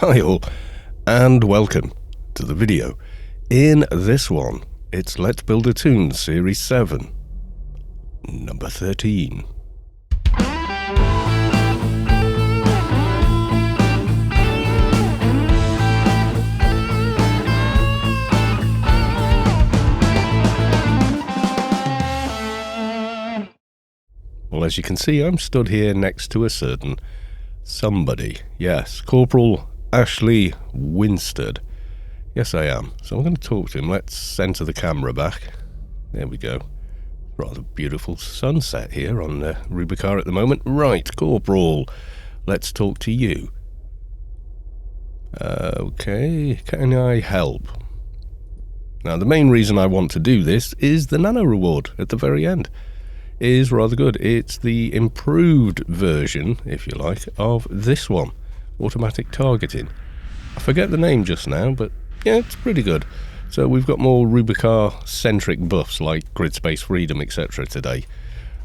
Hi all, and welcome to the video. In this one, it's Let's Build a T00n Series 7, number 13. Well, as you can see, I'm stood here next to a certain somebody. Yes, Corporal Winstead. Yes, I am. So I'm going to talk to him. Let's center the camera back. There we go. Rather beautiful sunset here on Rubicon at the moment. Right, Corporal, let's talk to you. Okay, can I help? Now, the main reason I want to do this is the nano reward at the very end. Is rather good. It's the improved version, if you like, of this one, automatic targeting. I forget the name just now, but yeah, it's pretty good. So we've got more Rubicar-centric buffs like grid space freedom, etc. today.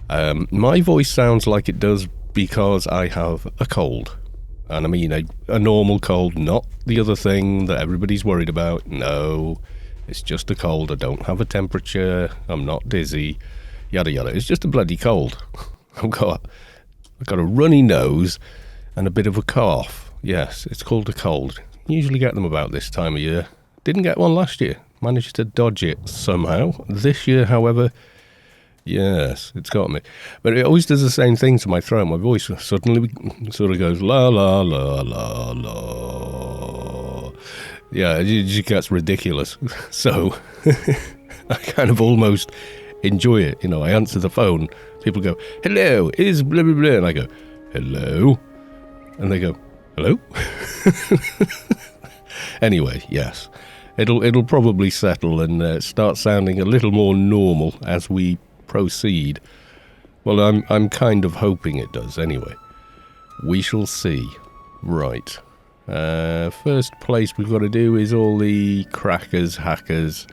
My voice sounds like it does because I have a cold. And I mean a normal cold, not the other thing that everybody's worried about. No, it's just a cold. I don't have a temperature. I'm not dizzy. Yada yada. It's just a bloody cold. I've got a runny nose and a bit of a cough. Yes, it's called a cold. Usually get them about this time of year. Didn't get one last year. Managed to dodge it somehow. This year, however, yes, it's got me. But it always does the same thing to my throat. My voice suddenly sort of goes la la la la la. Yeah, it just gets ridiculous. So I kind of almost enjoy it. You know, I answer the phone, people go, hello, is blah blah blah, and I go, hello, and they go, hello. Anyway, yes, it'll probably settle and start sounding a little more normal as we proceed. Well, I'm kind of hoping it does anyway. We shall see. Right, first place we've got to do is all the crackers, hackers,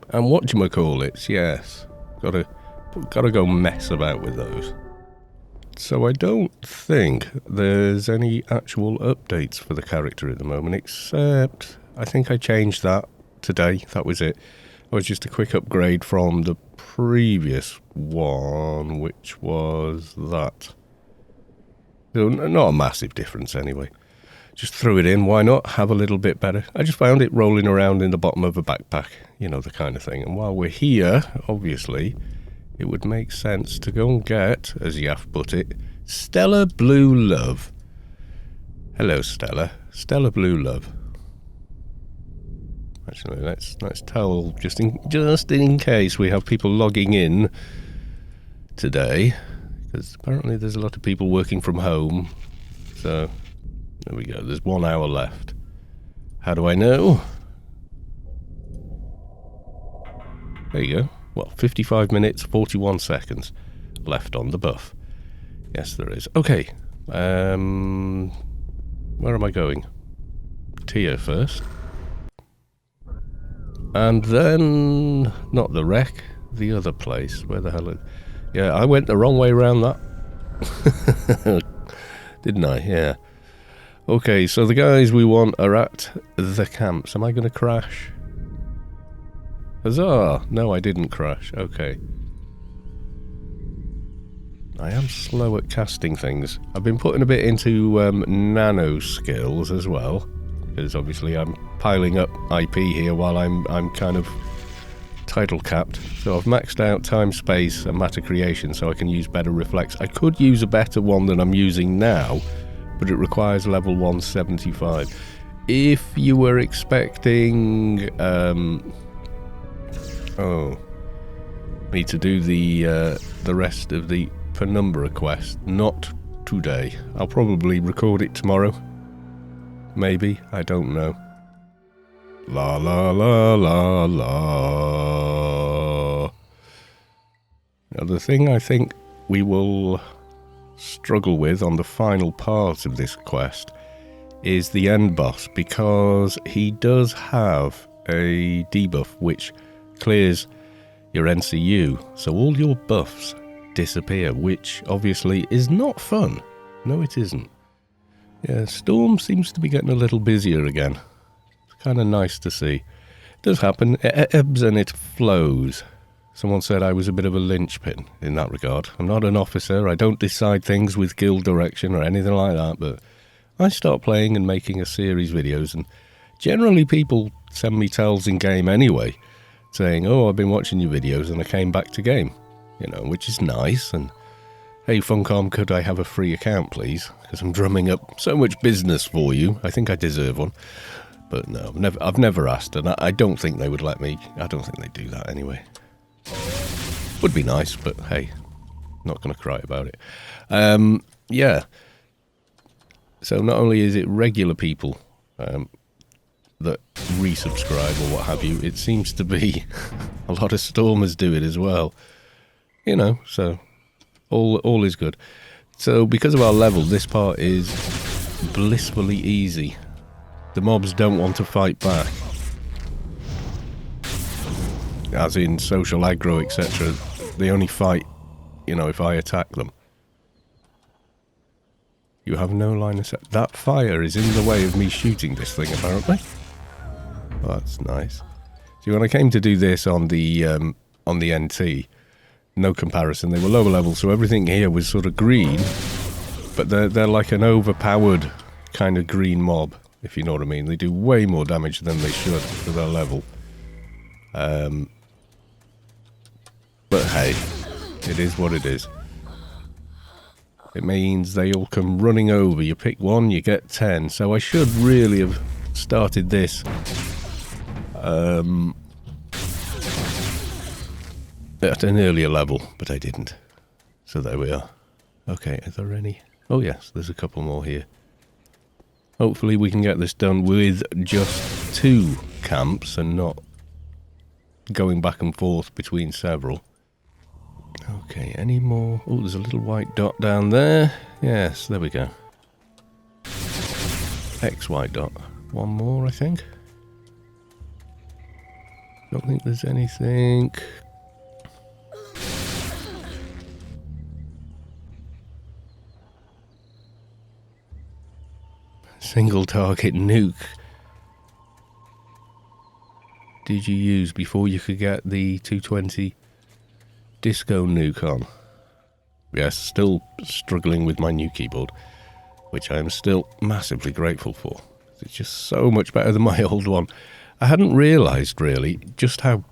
and whatchamacallits, yes. Gotta go mess about with those. So I don't think there's any actual updates for the character at the moment, except I think I changed that today. That was it. It was just a quick upgrade from the previous one, which was that. So not a massive difference anyway. Just threw it in, why not? Have a little bit better. I just found it rolling around in the bottom of a backpack, you know, the kind of thing. And while we're here, obviously, it would make sense to go and get, as Yaf put it, Stellar Blue Love. Hello, Stella. Stellar Blue Love. Actually, let's tell, just in case we have people logging in today, because apparently there's a lot of people working from home, so there we go, there's 1 hour left. How do I know? There you go. Well, 55 minutes, 41 seconds left on the buff. Yes, there is. Okay. Where am I going? Tia first. And then, not the wreck, the other place. Where the hell is... Yeah, I went the wrong way around that. Didn't I? Yeah. Okay, so the guys we want are at the camps. Am I going to crash? Huzzah! No, I didn't crash. Okay. I am slow at casting things. I've been putting a bit into nano skills as well, because obviously I'm piling up IP here while I'm kind of title capped. So I've maxed out time, space, and matter creation so I can use better reflex. I could use a better one than I'm using now, but it requires level 175. If you were expecting me to do the rest of the penumbra quest, not today. I'll probably record it tomorrow. Maybe, I don't know. La la la la la. Now the thing I think we will struggle with on the final part of this quest is the end boss, because he does have a debuff which clears your NCU, so all your buffs disappear, which obviously is not fun. No, it isn't. Yeah, Storm seems to be getting a little busier again. It's kind of nice to see. It does happen. It ebbs and it flows. Someone said I was a bit of a linchpin in that regard. I'm not an officer. I don't decide things with guild direction or anything like that, but I start playing and making a series videos, and generally people send me tells in game anyway, saying, oh, I've been watching your videos and I came back to game, you know, which is nice. And hey, Funcom, could I have a free account, please? Because I'm drumming up so much business for you. I think I deserve one. But no, I've never asked, and I don't think they would let me. I don't think they'd do that anyway. Would be nice, but hey, not going to cry about it. Yeah. So not only is it regular people that resubscribe or what have you, it seems to be a lot of Stormers do it as well. You know, so all is good. So because of our level, this part is blissfully easy. The mobs don't want to fight back. As in social aggro, etc. They only fight, you know, if I attack them. You have no line of sight. That fire is in the way of me shooting this thing, apparently. Oh, that's nice. See, when I came to do this on the NT, no comparison. They were lower level, so everything here was sort of green, but they're like an overpowered kind of green mob, if you know what I mean. They do way more damage than they should for their level. But hey, it is what it is. It means they all come running over. You pick one, you get 10. So I should really have started this at an earlier level, but I didn't. So there we are. Okay, are there any? Oh yes, there's a couple more here. Hopefully we can get this done with just 2 camps and not going back and forth between several. Okay, any more? Oh, there's a little white dot down there. Yes, there we go. X white dot. One more, I think. Don't think there's anything. Single target nuke. Did you use before you could get the 220 disco nuke on? Yes, still struggling with my new keyboard, which I am still massively grateful for. It's just so much better than my old one. I hadn't realised really just how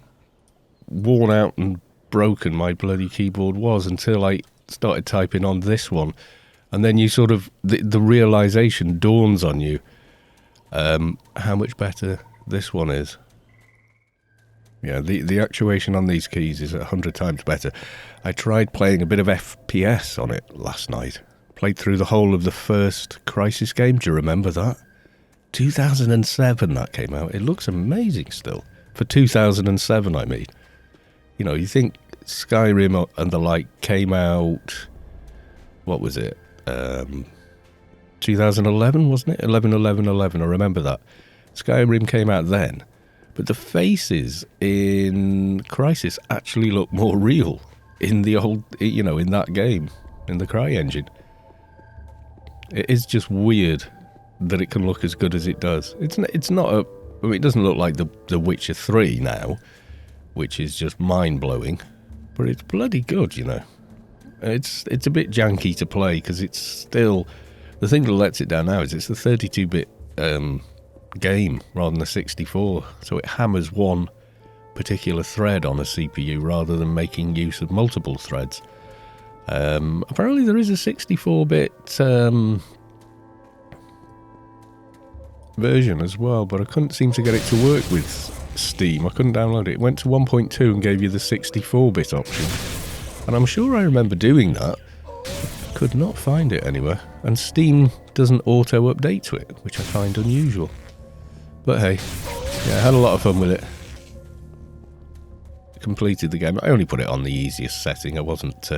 worn out and broken my bloody keyboard was until I started typing on this one. And then you sort of, the realisation dawns on you how much better this one is. Yeah, the actuation on these keys is 100 times better. I tried playing a bit of FPS on it last night. Played through the whole of the first Crisis game. Do you remember that? 2007 that came out. It looks amazing still. For 2007, I mean. You know, you think Skyrim and the like came out... What was it? 2011, wasn't it? 11/11/11, I remember that. Skyrim came out then. But the faces in Crisis actually look more real in the old, you know, in that game, in the Cry engine. It is just weird that it can look as good as it does. It's not a, I mean, it doesn't look like the Witcher 3 now, which is just mind-blowing, but it's bloody good, you know. It's a bit janky to play because it's still, the thing that lets it down now is it's the 32-bit game rather than the 64, so it hammers one particular thread on a CPU rather than making use of multiple threads. Apparently there is a 64-bit version as well, but I couldn't seem to get it to work with Steam. I couldn't download it. It went to 1.2 and gave you the 64-bit option, and I'm sure I remember doing that. Could not find it anywhere, and Steam doesn't auto-update to it, which I find unusual. But hey, yeah, I had a lot of fun with it. Completed the game. I only put it on the easiest setting. I wasn't...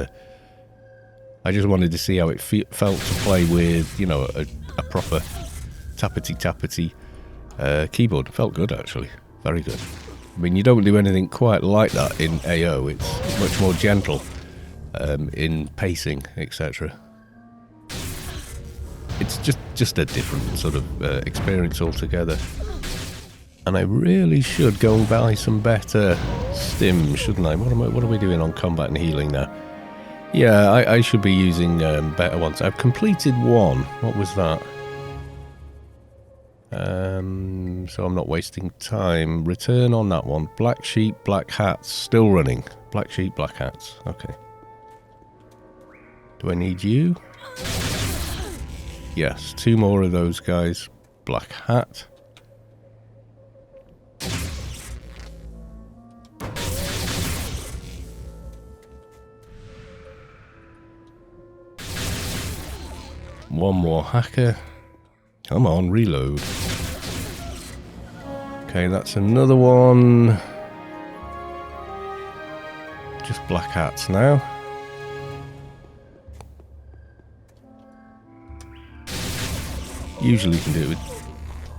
I just wanted to see how it felt to play with, you know, a proper tappity-tappity keyboard. It felt good, actually. Very good. I mean, you don't do anything quite like that in AO. It's much more gentle in pacing, etc. It's just a different sort of experience altogether. And I really should go and buy some better stims, shouldn't I? What are we doing on combat and healing now? Yeah, I should be using better ones. I've completed one. What was that? So I'm not wasting time. Return on that one. Black sheep, black hats, still running. Black sheep, black hats. Okay. Do I need you? Yes, 2 more of those guys. Black hat. One more hacker. Come on, reload. Okay, that's another one. Just black hats now. Usually you can do it with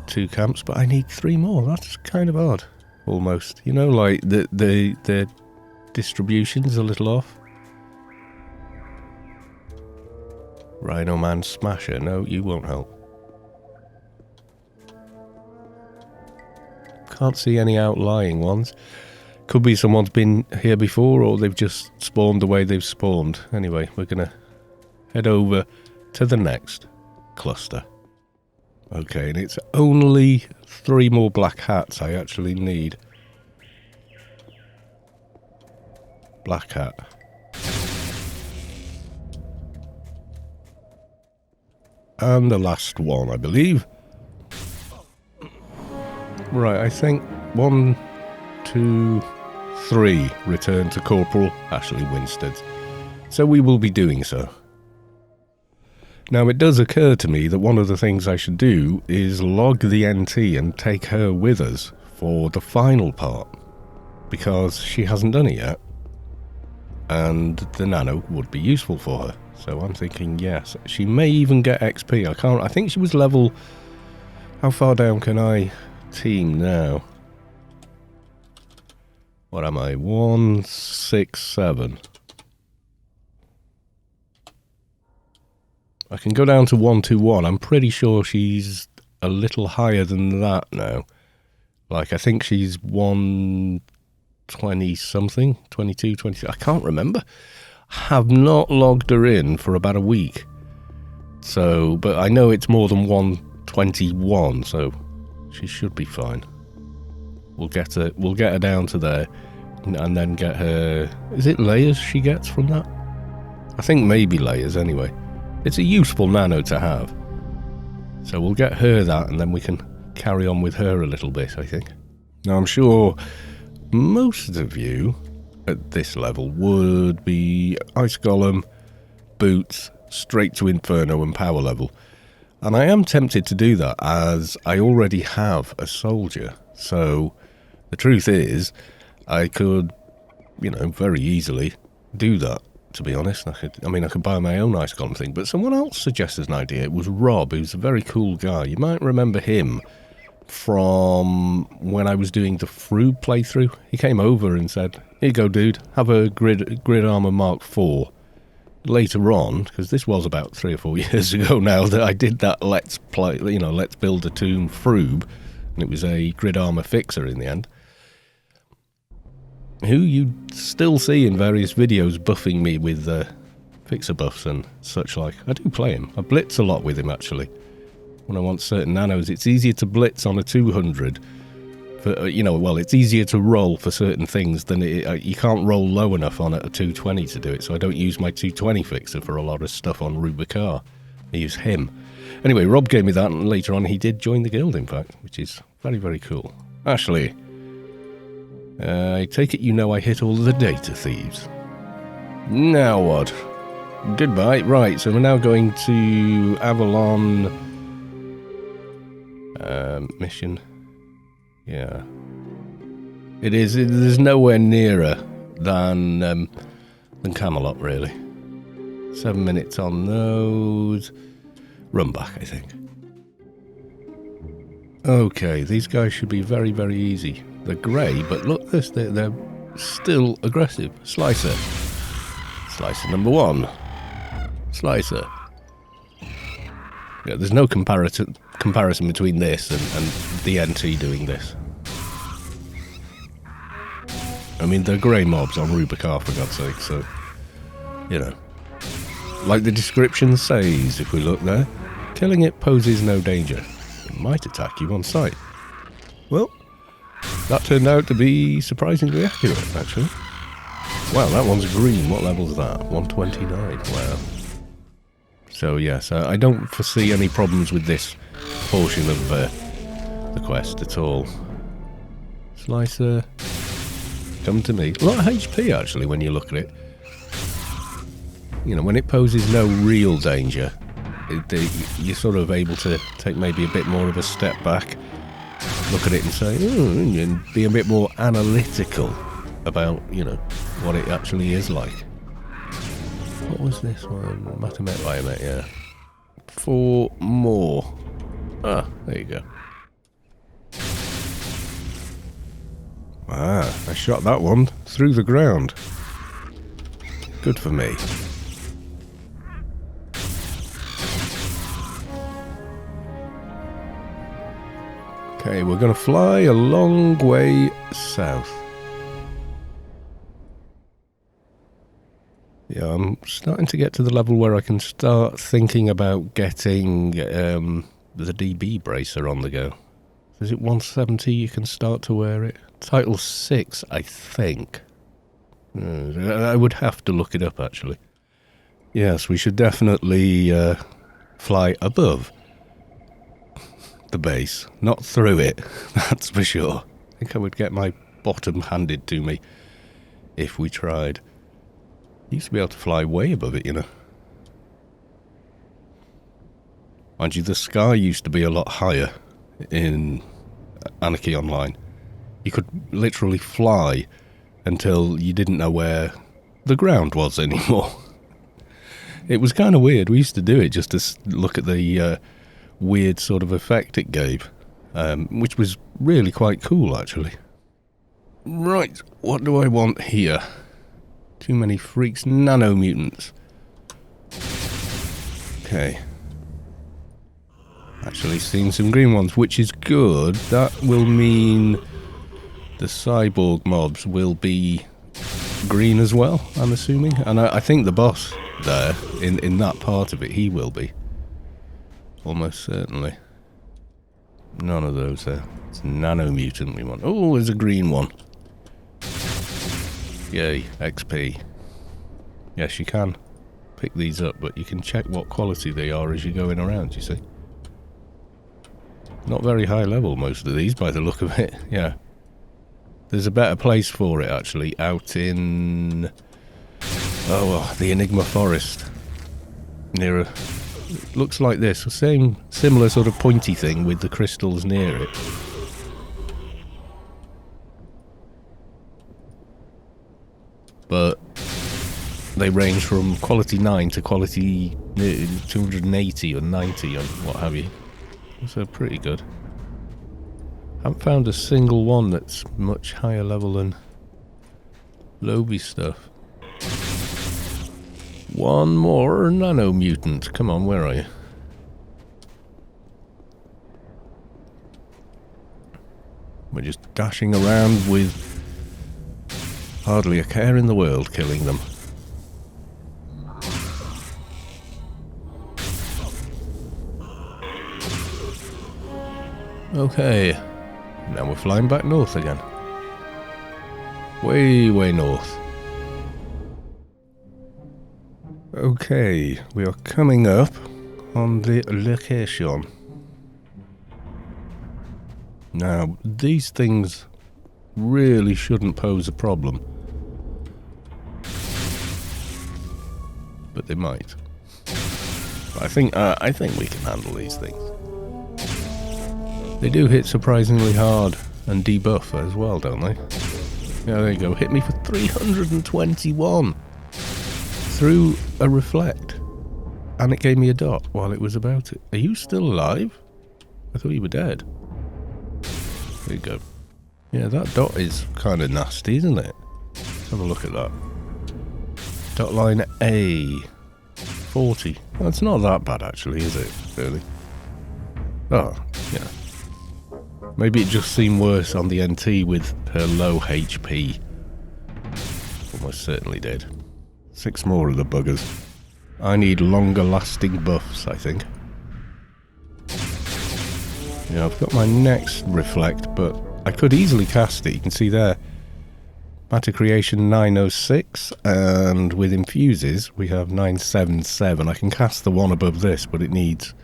2 camps, but I need 3 more. That's kind of odd, almost. You know, like the distribution's a little off. Rhino Man Smasher. No, you won't help. Can't see any outlying ones. Could be someone's been here before, or they've just spawned the way they've spawned. Anyway, we're going to head over to the next cluster. Okay, and it's only 3 more black hats I actually need. Black hat. And the last one, I believe. Right, I think 1, 2, 3 return to Corporal Winstead. So we will be doing so. Now, it does occur to me that one of the things I should do is log the NT and take her with us for the final part, because she hasn't done it yet, and the nano would be useful for her. So I'm thinking, yes, she may even get XP. I think she was level... How far down can I team now? What am I? 167. I can go down to 121. I'm pretty sure she's a little higher than that now. Like, I think she's 120 something, 22, 23. I can't remember. Have not logged her in for about a week. So, but I know it's more than 121, so she should be fine. We'll get her down to there, and then get her... Is it layers she gets from that? I think maybe layers anyway. It's a useful nano to have. So we'll get her that, and then we can carry on with her a little bit, I think. Now, I'm sure most of you at this level would be Ice Golem, Boots, straight to Inferno and Power level. And I am tempted to do that, as I already have a soldier. So the truth is, I could, you know, very easily do that. To be honest, I could buy my own Ice Golem thing, but someone else suggested an idea. It was Rob, who's a very cool guy. You might remember him from when I was doing the Froob playthrough. He came over and said, "Here you go, dude, have a grid armor Mark IV." Later on, because this was about 3 or 4 years ago now that I did that let's play, you know, let's build a tomb Froob, and it was a grid armor fixer in the end, who you still see in various videos buffing me with fixer buffs and such like. I do play him. I blitz a lot with him, actually. When I want certain nanos, it's easier to blitz on a 200. For, you know, well, it's easier to roll for certain things than you can't roll low enough on a 220 to do it, so I don't use my 220 fixer for a lot of stuff on Rubicar. I use him. Anyway, Rob gave me that, and later on he did join the guild, in fact, which is very, very cool. Ashley, I take it you know I hit all the data thieves. Now what? Goodbye. Right, so we're now going to Avalon mission. Yeah. It is. There's nowhere nearer than Camelot, really. 7 minutes on those. Run back, I think. Okay, these guys should be very, very easy. They're grey, but look this, they're still aggressive. Slicer. Slicer number 1. Slicer. Yeah, there's no comparison between this and the NT doing this. I mean, they're grey mobs on Rubicon, for God's sake, so, you know. Like the description says, if we look there, killing it poses no danger. It might attack you on sight. Well, that turned out to be surprisingly accurate, actually. Wow, that one's green. What level's that? 129. Wow. So, yes, I don't foresee any problems with this portion of the quest at all. Slicer, come to me. A lot of HP, actually, when you look at it. You know, when it poses no real danger, you're sort of able to take maybe a bit more of a step back, look at it and say, and be a bit more analytical about, you know, what it actually is like. What was this one? Matamet Biomet, yeah. 4 more. Ah, there you go. Ah, I shot that one through the ground. Good for me. Okay, we're going to fly a long way south. Yeah, I'm starting to get to the level where I can start thinking about getting the DB bracer on the go. Is it 170 you can start to wear it? Title 6, I think. I would have to look it up, actually. Yes, we should definitely fly above the base, not through it, that's for sure. I think I would get my bottom handed to me if we tried. Used to be able to fly way above it, you know. Mind you, the sky used to be a lot higher in Anarchy Online. You could literally fly until you didn't know where the ground was anymore. It was kind of weird. We used to do it just to look at the weird sort of effect it gave, which was really quite cool, actually. Right, what do I want here? Too many freaks. Nano mutants. Okay. Actually seen some green ones, which is good. That will mean the cyborg mobs will be green as well, I'm assuming. And I think the boss there, in that part of it, he will be. Almost certainly. None of those there. It's nano mutant we want. Oh, there's a green one. Yay, XP. Yes, you can pick these up, but you can check what quality they are as you're going around, you see. Not very high level, most of these, by the look of it, yeah. There's a better place for it, actually, out in... oh, well, the Enigma Forest. Near a... it looks like this, same similar sort of pointy thing with the crystals near it. But they range from quality 9 to quality 280 or 90 or what have you. So pretty good. Haven't found a single one that's much higher level than Lobby stuff. One more nano mutant. Come on, where are you? We're just dashing around with hardly a care in the world killing them. Okay, now we're flying back north again. Way, way north. Okay, we are coming up on the location. Now, these things really shouldn't pose a problem. But they might. I think we can handle these things. They do hit surprisingly hard and debuff as well, don't they? Yeah, there you go. Hit me for 321 through a reflect, and it gave me a dot while it was about it. Are you still alive? I thought you were dead. There you go. Yeah, that dot is kind of nasty, isn't it? Let's have a look at that. Dot line A. 40. Well, it's not that bad, actually, is it? Really? Oh, yeah. Maybe it just seemed worse on the NT with her low HP. Almost certainly did. 6 more of the buggers. I need longer lasting buffs, I think. Yeah, I've got my next reflect, but I could easily cast it. You can see there. Matter creation 906, and with infuses we have 977. I can cast the one above this, but it needs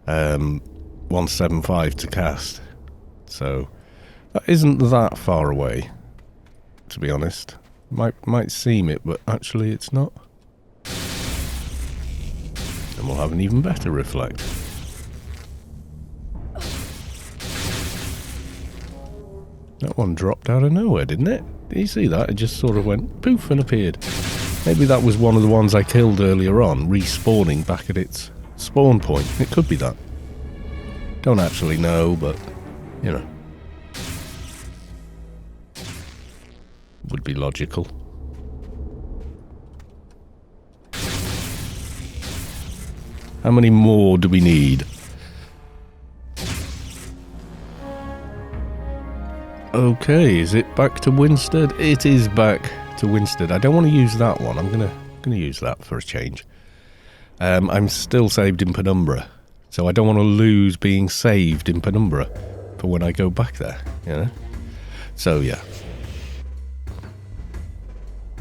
175 to cast. So that isn't that far away, to be honest. Might seem it, but actually it's not. And we'll have an even better reflect. That one dropped out of nowhere, didn't it? Did you see that? It just sort of went poof and appeared. Maybe that was one of the ones I killed earlier on, respawning back at its spawn point. It could be that. Don't actually know, but, you know. Would be logical. How many more do we need? Okay, is it back to Winstead? It is back to Winstead. I don't want to use that one. I'm gonna use that for a change. I'm still saved in Penumbra, so I don't want to lose being saved in Penumbra for when I go back there, you know? So yeah.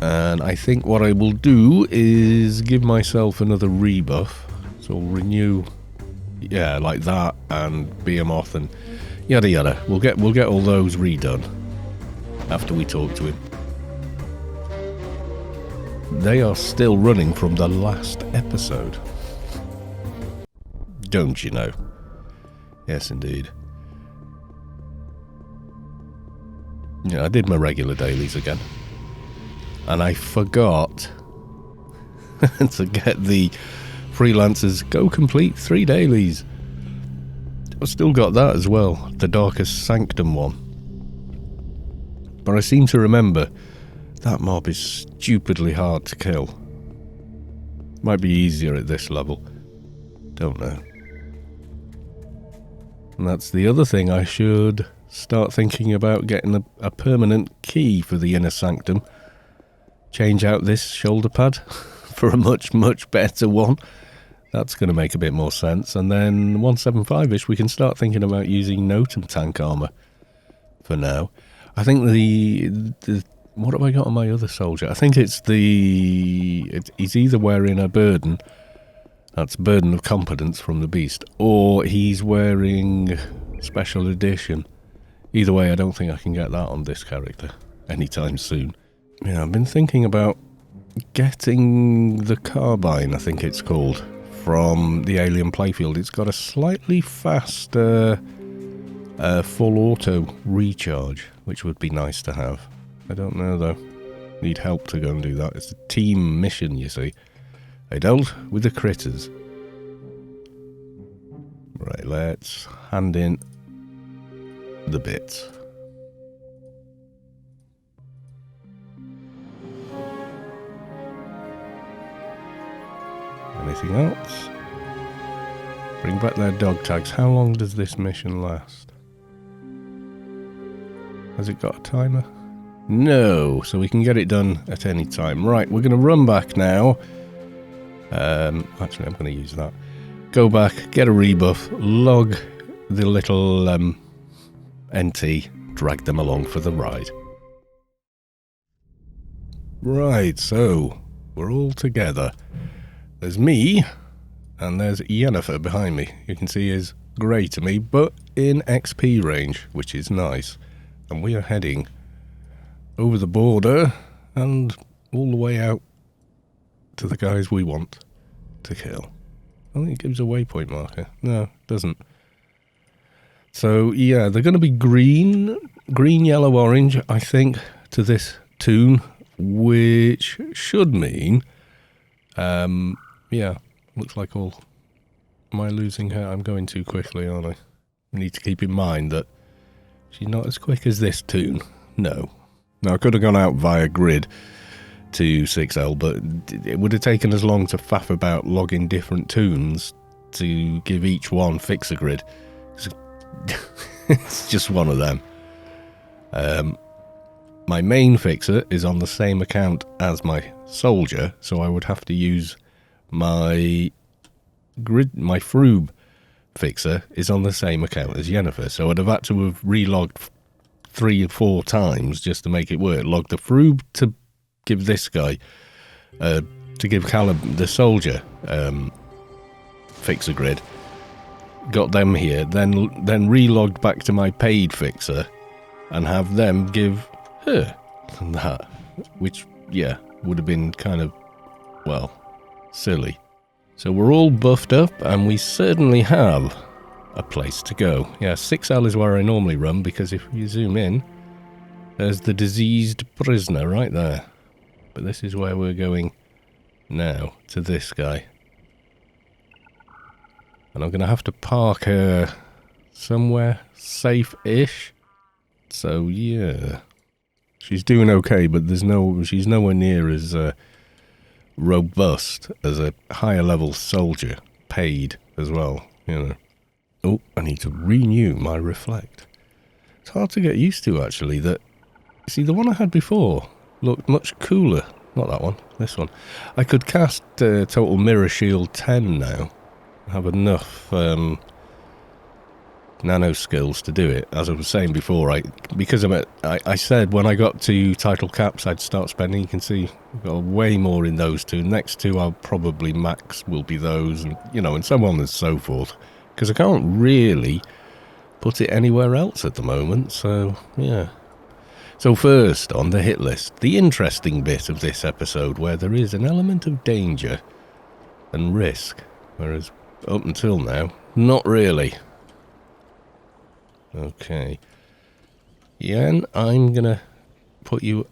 And I think what I will do is give myself another rebuff. So I'll renew, yeah, like that, and Behemoth and yada yada. We'll get all those redone after we talk to him. They are still running from the last episode. Don't you know? Yes, indeed. Yeah, I did my regular dailies again. And I forgot to get the freelancers go complete 3 dailies. I've still got that as well, the Darkest Sanctum one. But I seem to remember that mob is stupidly hard to kill. Might be easier at this level. Don't know. And that's the other thing, I should start thinking about getting a permanent key for the Inner Sanctum. Change out this shoulder pad for a much, much better one. That's going to make a bit more sense. And then 175-ish, we can start thinking about using Notum tank armor for now. I think the what have I got on my other soldier? I think it's he's either wearing a burden, that's Burden of Competence from the Beast, or he's wearing Special Edition. Either way, I don't think I can get that on this character anytime soon. Yeah, I've been thinking about getting the carbine, I think it's called, from the Alien Playfield. It's got a slightly faster full auto recharge, which would be nice to have. I don't know though. Need help to go and do that. It's a team mission, you see. I dealt with the critters. Right, let's hand in the bits. Anything else? Bring back their dog tags. How long does this mission last? Has it got a timer? No, so we can get it done at any time. Right, we're going to run back now. Actually, I'm going to use that. Go back, get a rebuff, log the little NT, drag them along for the ride. Right, so we're all together. There's me, and there's Yennefer behind me. You can see is grey to me, but in XP range, which is nice. And we are heading over the border and all the way out to the guys we want to kill. I think it gives a waypoint marker. No, it doesn't. So, yeah, they're going to be green, yellow, orange, I think, to this tune, which should mean... yeah, looks like all... Am I losing her? I'm going too quickly, aren't I? I need to keep in mind that she's not as quick as this tune. No. Now, I could have gone out via grid to 6L, but it would have taken as long to faff about logging different tunes to give each one fix a grid. It's just one of them. My main fixer is on the same account as my soldier, so I would have to use my Froob fixer is on the same account as Yennefer, so I'd have had to have relogged 3 or 4 times just to make it work. Log the Froob to give this guy, to give Callum, the soldier, fixer grid. Got them here, then relogged back to my paid fixer and have them give her that, which, yeah, would have been kind of, well, silly. So we're all buffed up, and we certainly have a place to go. Yeah, 6L is where I normally run, because if you zoom in, there's the diseased prisoner right there. But this is where we're going now, to this guy. And I'm going to have to park her somewhere safe-ish. So, yeah. She's doing okay, but she's nowhere near as robust as a higher level soldier, paid as well, you know. Oh, I need to renew my reflect. It's hard to get used to, actually, that, see, the one I had before looked much cooler. Not that one, this one. I could cast Total Mirror Shield 10 now. I have enough nano skills to do it. As I was saying before, I said when I got to title caps I'd start spending. You can see I've got way more in those two. Next two I'll probably max will be those, and you know, and so on and so forth, because I can't really put it anywhere else at the moment. So yeah. So first on the hit list, the interesting bit of this episode where there is an element of danger and risk, whereas up until now, not really. Okay. Yen, I'm gonna put you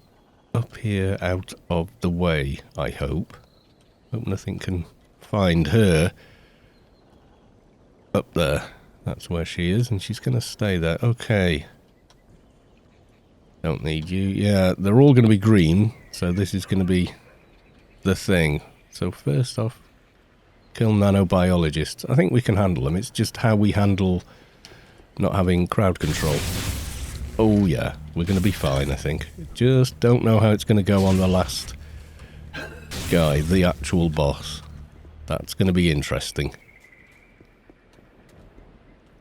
up here out of the way, I hope. Hope nothing can find her. Up there. That's where she is, and she's gonna stay there. Okay. Don't need you. Yeah, they're all gonna be green, so this is gonna be the thing. So first off, kill nanobiologists. I think we can handle them. It's just how we handle not having crowd control. Oh yeah, we're going to be fine, I think. Just don't know how it's going to go on the last guy, the actual boss. That's going to be interesting.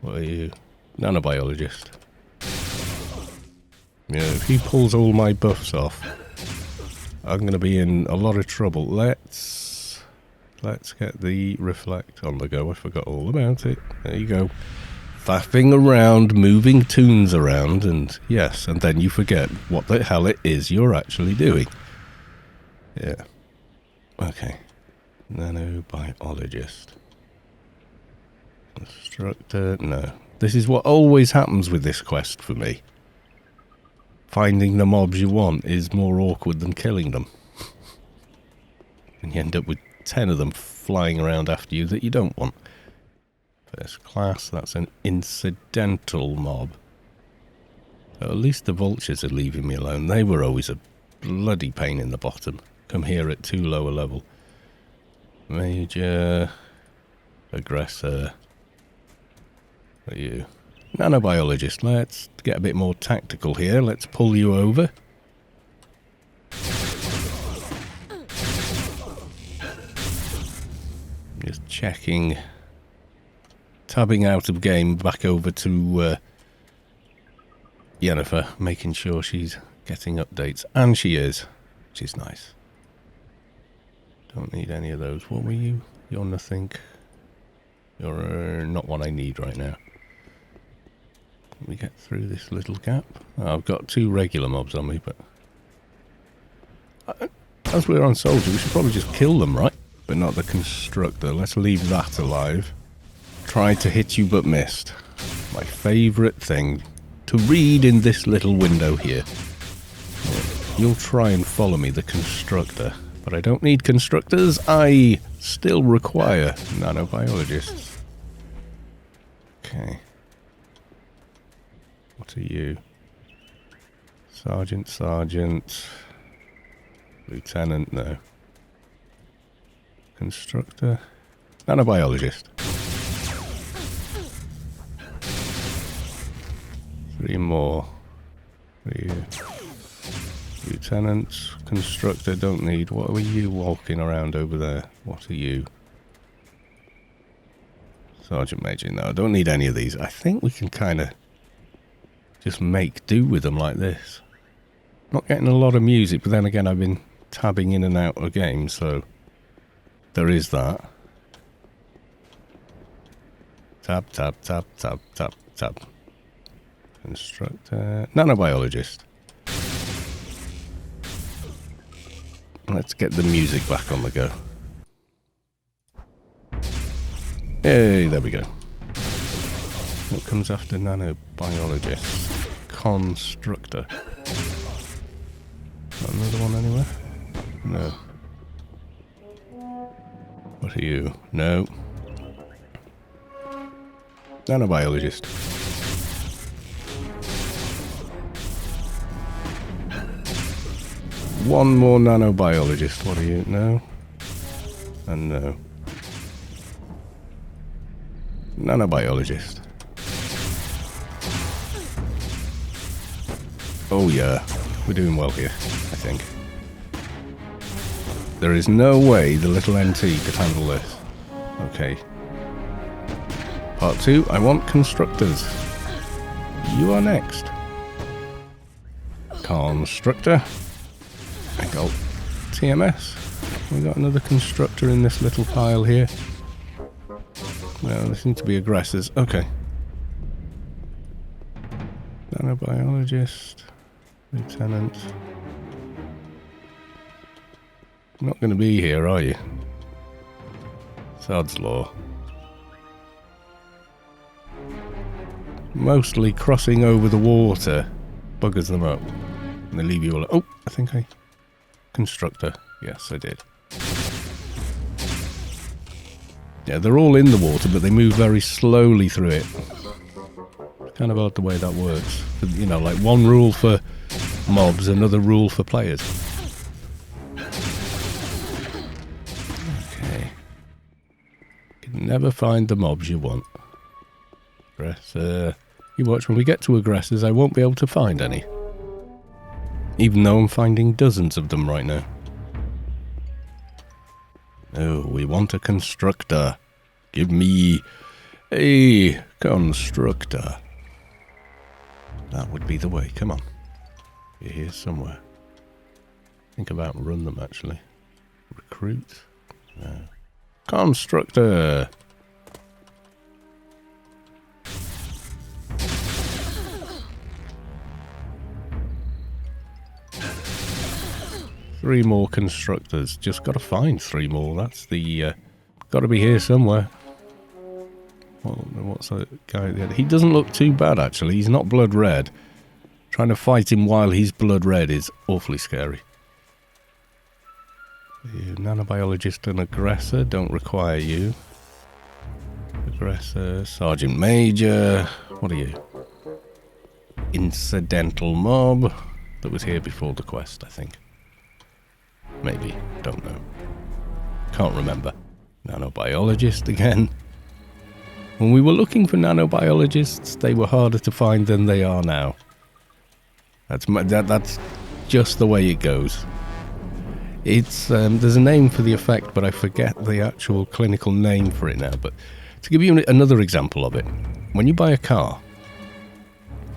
What are you? Nanobiologist. Yeah, if he pulls all my buffs off, I'm going to be in a lot of trouble. Let's get the reflect on the go. I forgot all about it. There you go. Faffing around, moving toons around, and yes, and then you forget what the hell it is you're actually doing. Yeah. Okay. Nanobiologist. Instructor, no. This is what always happens with this quest for me. Finding the mobs you want is more awkward than killing them. And you end up with 10 of them flying around after you that you don't want. First class, that's an incidental mob. So at least the vultures are leaving me alone. They were always a bloody pain in the bottom. Come here at too low a level. Major. Aggressor. What are you? Nanobiologist. Let's get a bit more tactical here. Let's pull you over. Just checking. Tabbing out of game back over to Yennefer, making sure she's getting updates. And she is, which is nice. Don't need any of those. What were you? You're nothing. You're not what I need right now. Let me get through this little gap. Oh, I've got 2 regular mobs on me, but... as we're on soldier, we should probably just kill them, right? But not the constructor. Let's leave that alive. Tried to hit you but missed. My favourite thing to read in this little window here. You'll try and follow me, the constructor. But I don't need constructors. I still require nanobiologists. Okay. What are you? Sergeant. Lieutenant, no. Constructor. Nanobiologist. 3 more. 3 lieutenants. Constructor, don't need. What are you walking around over there? What are you? Sergeant Major, no, I don't need any of these. I think we can kind of just make do with them like this. Not getting a lot of music, but then again, I've been tabbing in and out of games, so there is that. Tab, tab, tab, tab, tab, tab. Constructor, nanobiologist. Let's get the music back on the go. Hey, there we go. What comes after nanobiologist? Constructor. Got another one anywhere? No. What are you? No. Nanobiologist. One more nanobiologist. What are you? No. And no. Nanobiologist. Oh yeah, we're doing well here, I think. There is no way the little NT could handle this. Okay. Part 2, I want constructors. You are next. Constructor. I got TMS. We got another constructor in this little pile here. Well, there seem to be aggressors. Okay. Nanobiologist. Lieutenant. Not going to be here, are you? Sod's law. Mostly crossing over the water buggers them up. And they leave you all... Oh, I think I... Constructor. Yes, I did. Yeah, they're all in the water, but they move very slowly through it. It's kind of odd the way that works. You know, like one rule for mobs, another rule for players. Okay. You can never find the mobs you want. Aggressor. You watch, when we get to aggressors, I won't be able to find any. Even though I'm finding dozens of them right now. Oh, we want a constructor. Give me a constructor. That would be the way. Come on. You're here somewhere. Think about run them, actually. Recruit. No. Constructor. Three more constructors. Just got to find 3 more. That's the... got to be here somewhere. What's that guy at the end? He doesn't look too bad, actually. He's not blood red. Trying to fight him while he's blood red is awfully scary. You, nanobiologist and aggressor. Don't require you. Aggressor. Sergeant Major. What are you? Incidental mob. That was here before the quest, I think. Maybe. Don't know. Can't remember. Nanobiologist again. When we were looking for nanobiologists, they were harder to find than they are now. That's just the way it goes. It's there's a name for the effect, but I forget the actual clinical name for it now. But to give you another example of it, when you buy a car,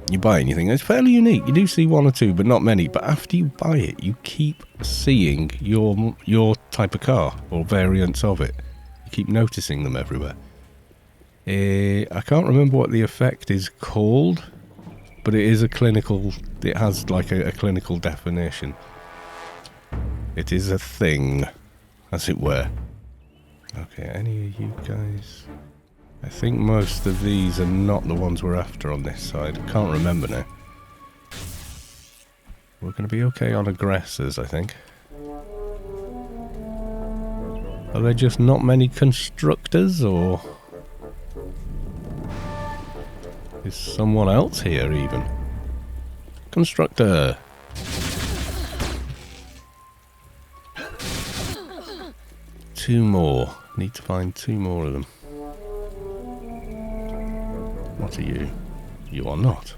you buy it and you think it's fairly unique. You do see 1 or 2, but not many. But after you buy it, you keep seeing your type of car or variants of it. You keep noticing them everywhere. I can't remember what the effect is called, but it is a clinical... It has like a clinical definition. It is a thing, as it were. Okay, any of you guys... I think most of these are not the ones we're after on this side. I can't remember now. We're going to be okay on aggressors, I think. Are there just not many constructors, or... is someone else here, even? Constructor! Two more. Need to find 2 more of them. What are you? You are not.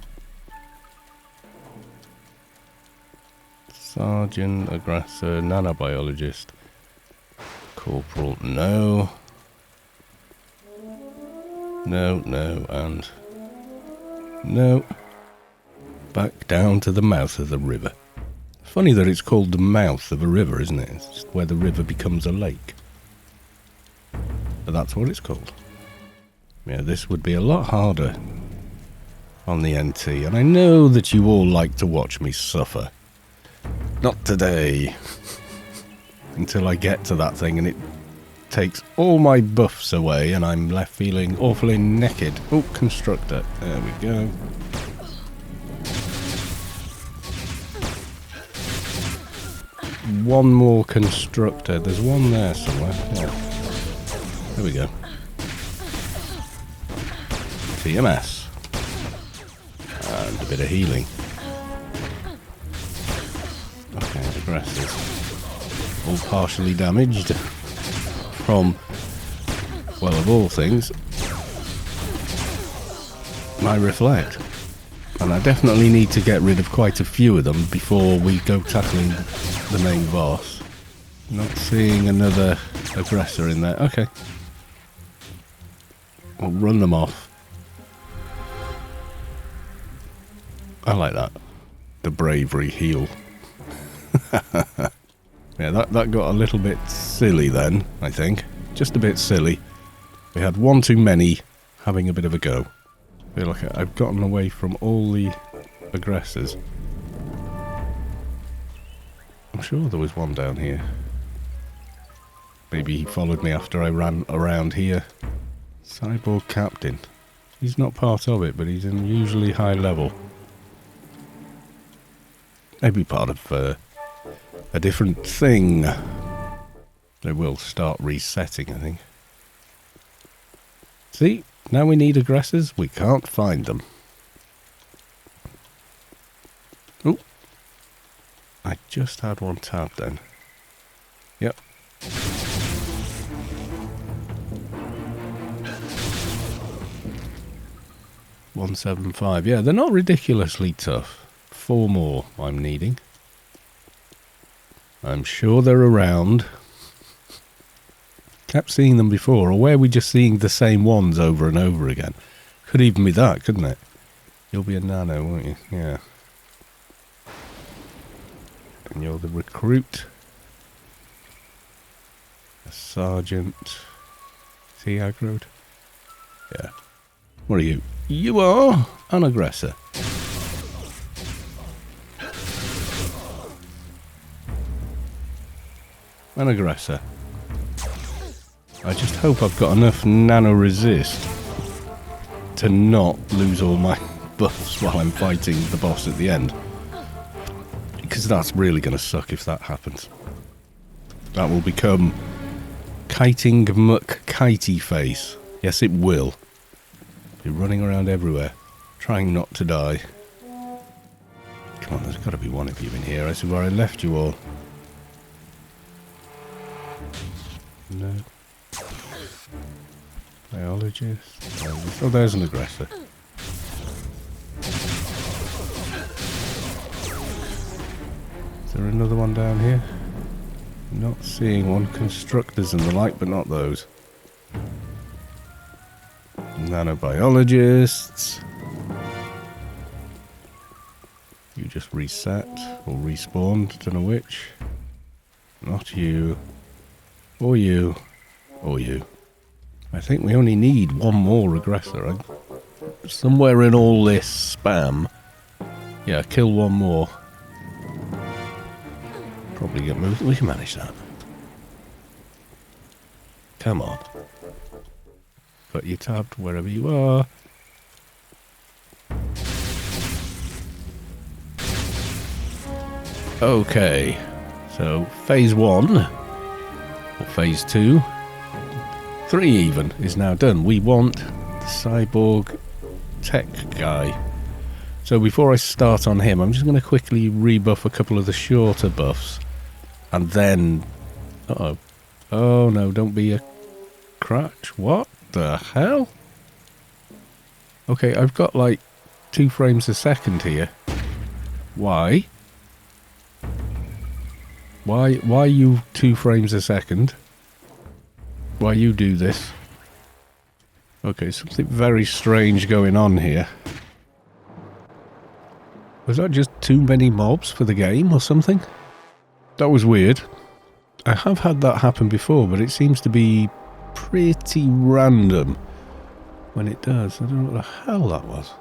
Sergeant, aggressor, nanobiologist. Corporal, no. No, no, and no. Back down to the mouth of the river. Funny that it's called the mouth of a river, isn't it? It's just where the river becomes a lake. But that's what it's called. Yeah, this would be a lot harder on the NT, and I know that you all like to watch me suffer. Not today. Until I get to that thing and it takes all my buffs away and I'm left feeling awfully naked. Oh, constructor. There we go. One more constructor. There's one there somewhere. Yeah. There we go. TMS. And a bit of healing. Okay, aggressive. All partially damaged. From, well, of all things, my reflect. And I definitely need to get rid of quite a few of them before we go tackling the main boss. Not seeing another aggressor in there. Okay. We'll run them off. I like that. The bravery heal. Yeah, that got a little bit silly then, I think. Just a bit silly. We had one too many having a bit of a go. I feel like I've gotten away from all the aggressors. I'm sure there was one down here. Maybe he followed me after I ran around here. Cyborg Captain. He's not part of it, but he's unusually high level. Maybe part of a different thing. They will start resetting, I think. See? Now we need aggressors. We can't find them. Oh. I just had one tabbed then. Yep. $175. Yeah, they're not ridiculously tough. 4 more I'm needing. I'm sure they're around. Kept seeing them before, or were we just seeing the same ones over and over again? Could even be that, couldn't it? You'll be a nano, won't you? Yeah. And you're the recruit. A sergeant. Is he aggroed? Yeah. What are you? You are an aggressor. An aggressor. I just hope I've got enough nano resist to not lose all my buffs while I'm fighting the boss at the end. Because that's really going to suck if that happens. That will become Kiting McKitey face. Yes, it will. Be running around everywhere, trying not to die. Come on, there's got to be one of you in here. I see where I left you all. No. Biologist. Oh, there's an aggressor. Is there another one down here? Not seeing one. Constructors and the like, but not those. Nanobiologists. You just reset or respawned, don't know which. Not you. Or you. Or you. I think we only need one more aggressor. Somewhere in all this spam. Yeah, kill one more. Probably get moved. We can manage that. Come on. Put you tabbed wherever you are. Okay. So, phase 1. Or phase 2. 3 even is now done. We want the cyborg tech guy. So before I start on him, I'm just going to quickly rebuff a couple of the shorter buffs. And then... Uh-oh. Oh no, don't be a crutch. What the hell? Okay, I've got like 2 frames a second here. Why? Why you 2 frames a second? Why you do this? Okay, something very strange going on here. Was that just too many mobs for the game or something? That was weird. I have had that happen before, but it seems to be pretty random when it does. I don't know what the hell that was.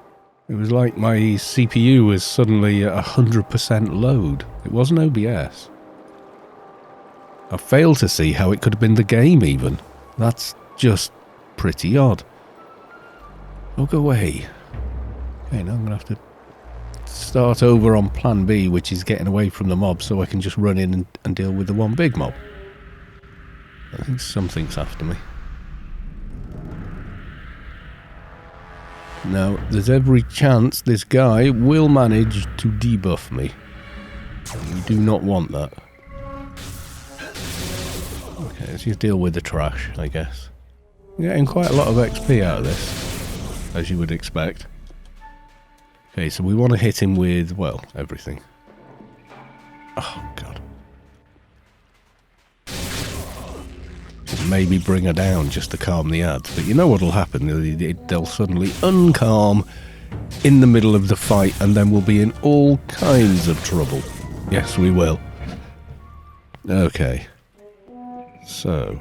It was like my CPU was suddenly at 100% load. It wasn't OBS. I failed to see how it could have been the game even. That's just pretty odd. Oh, go away. Okay, now I'm going to have to start over on plan B, which is getting away from the mob so I can just run in and deal with the one big mob. I think something's after me. Now, there's every chance this guy will manage to debuff me. We do not want that. Okay, let's just deal with the trash, I guess. Getting quite a lot of XP out of this, as you would expect. Okay, so we want to hit him with, well, everything. Oh, God. Maybe bring her down just to calm the ads. But you know what'll happen? They'll suddenly uncalm in the middle of the fight, and then we'll be in all kinds of trouble. Yes, we will. Okay. So,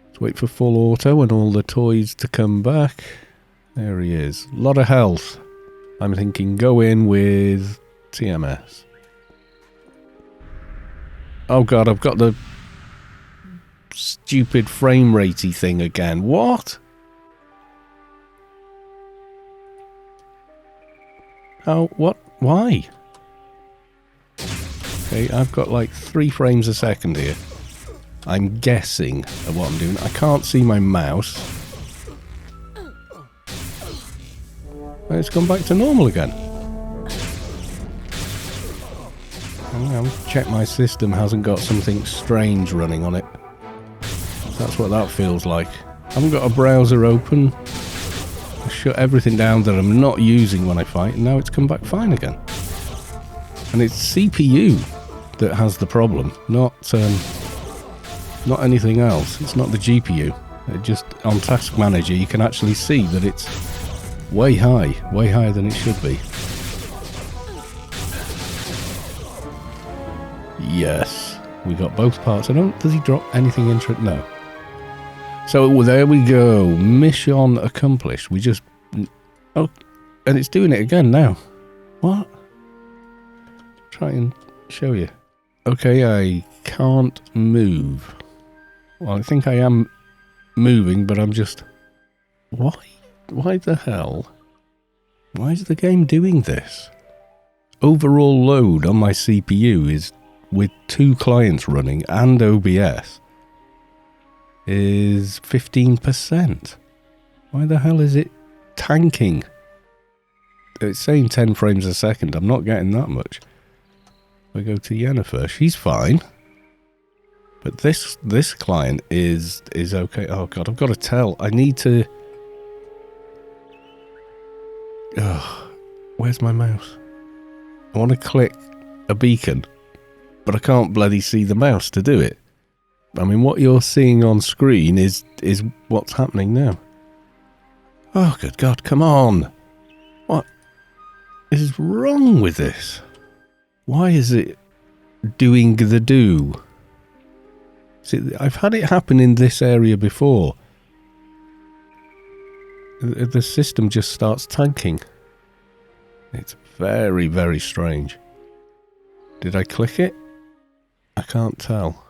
let's wait for full auto and all the toys to come back. There he is. A lot of health. I'm thinking go in with TMS. Oh God, I've got the stupid frame ratey thing again. What? How? What? Why? Okay, I've got like 3 frames a second here. I'm guessing at what I'm doing. I can't see my mouse. It's gone back to normal again. I'll check my system hasn't got something strange running on it. That's what that feels like. I haven't got a browser open. I shut everything down that I'm not using when I fight, and now it's come back fine again. And it's CPU that has the problem, not anything else. It's not the GPU. It just on Task Manager you can actually see that it's way higher than it should be. Yes, we got both parts. Does he drop anything into it? No. So there we go. Mission accomplished. We just... Oh, and it's doing it again now. What? Try and show you. Okay, I can't move. Well, I think I am moving, but I'm just... Why? Why the hell? Why is the game doing this? Overall load on my CPU is, with 2 clients running and OBS, is 15%. Why the hell is it tanking? It's saying 10 frames a second. I'm not getting that much. I go to Yennefer. She's fine. But this client is okay. Oh God, I've got to tell. I need to... Oh, where's my mouse? I want to click a beacon, but I can't bloody see the mouse to do it. I mean, what you're seeing on screen is what's happening now. Oh, good God, come on. What is wrong with this? Why is it doing the do? See, I've had it happen in this area before. The system just starts tanking. It's very, very strange. Did I click it? I can't tell.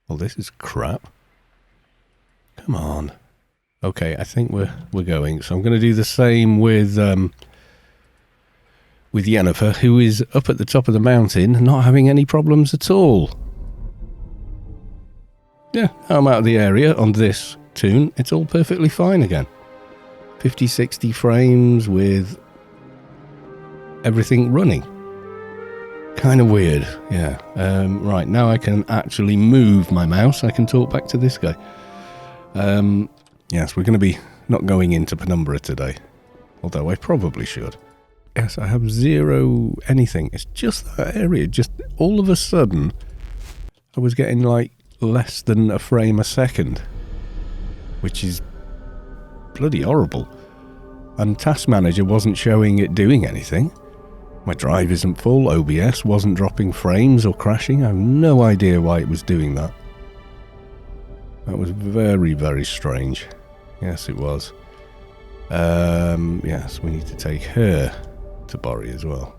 Well, this is crap. Come on. Okay, I think we're going. So I'm going to do the same with Yennefer, who is up at the top of the mountain, not having any problems at all. Yeah, I'm out of the area on this tune. It's all perfectly fine again. 50, 60 frames with everything running. Kind of weird, yeah. Right, now I can actually move my mouse. I can talk back to this guy. Yes, we're going to be not going into Penumbra today. Although I probably should. Yes, I have 0 anything. It's just that area. Just all of a sudden, I was getting like less than a frame a second, which is bloody horrible. And Task Manager wasn't showing it doing anything. My drive isn't full, OBS wasn't dropping frames or crashing. I have no idea why it was doing that. That was very, very strange. Yes, it was. Yes, we need to take her to Borry as well.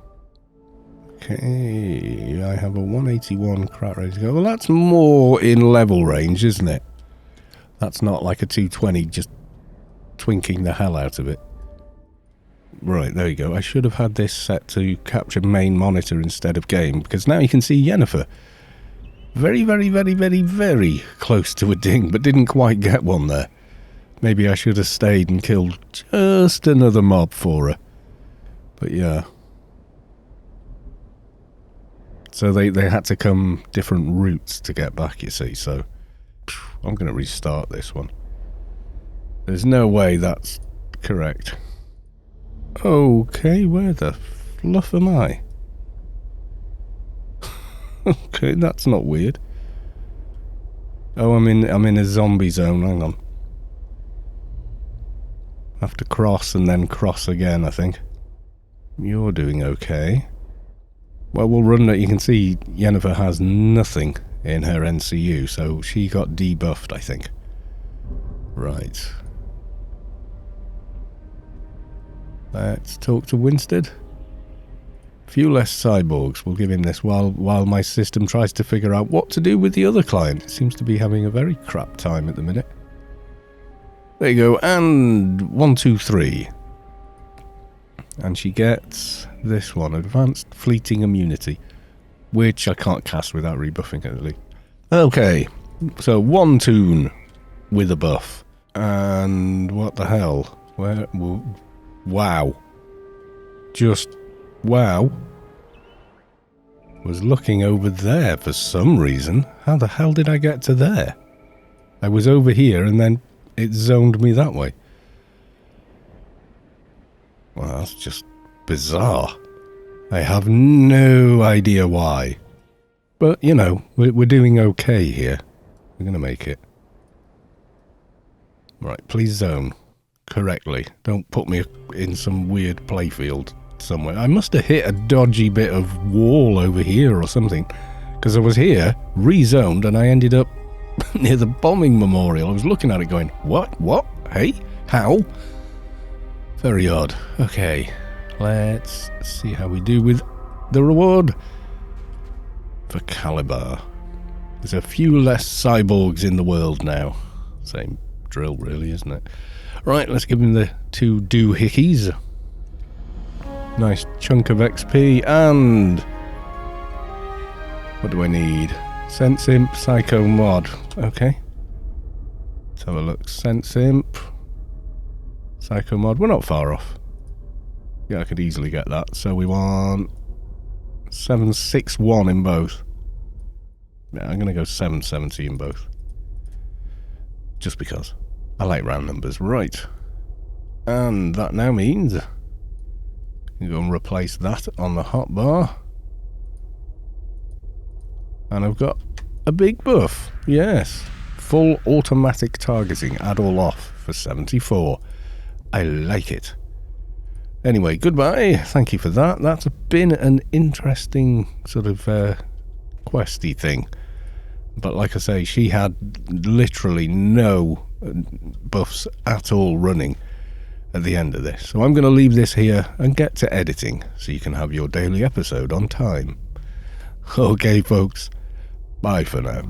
Okay, I have a 181 crack ready to go. Well, that's more in level range, isn't it? That's not like a 220 just twinking the hell out of it. Right, there you go. I should have had this set to capture main monitor instead of game, because now you can see Yennefer. Very, very, very, very, very close to a ding, but didn't quite get one there. Maybe I should have stayed and killed just another mob for her. But yeah. So they had to come different routes to get back, you see, so I'm going to restart this one. There's no way that's correct. Okay, where the fluff am I? Okay, that's not weird. Oh, I'm in a zombie zone, hang on. I have to cross and then cross again, I think. You're doing okay. Well, we'll run it. You can see Yennefer has nothing in her NCU, so she got debuffed, I think. Right. Let's talk to Winstead. Few less cyborgs. We'll give him this while my system tries to figure out what to do with the other client. It seems to be having a very crap time at the minute. There you go, and 1, 2, 3. And she gets this one, Advanced Fleeting Immunity, which I can't cast without rebuffing it at least. Okay, so 1 t00n with a buff. And what the hell? Where? Wow. Just wow. Was looking over there for some reason. How the hell did I get to there? I was over here and then it zoned me that way. Well, that's just bizarre. I have no idea why. But, you know, we're doing okay here. We're going to make it. Right, please zone correctly. Don't put me in some weird playfield somewhere. I must have hit a dodgy bit of wall over here or something. Because I was here, rezoned, and I ended up near the bombing memorial. I was looking at it going, what? What? Hey? How? Very odd. Okay, let's see how we do with the reward for Calibar. There's a few less cyborgs in the world now. Same drill, really, isn't it? Right, let's give him the 2 doohickeys. Nice chunk of XP, and what do I need? Sense Imp, Psycho Mod. Okay. Let's have a look. Sense Imp, Psycho Mod. We're not far off. Yeah, I could easily get that. So we want 761 in both. Yeah, I'm going to go 770 in both. Just because. I like round numbers. Right. And that now means you can go and replace that on the hotbar. And I've got a big buff. Yes. Full automatic targeting. Add all off for 74. I like it. Anyway, goodbye. Thank you for that. That's been an interesting sort of questy thing. But like I say, she had literally no buffs at all running at the end of this. So I'm going to leave this here and get to editing so you can have your daily episode on time. Okay, folks. Bye for now.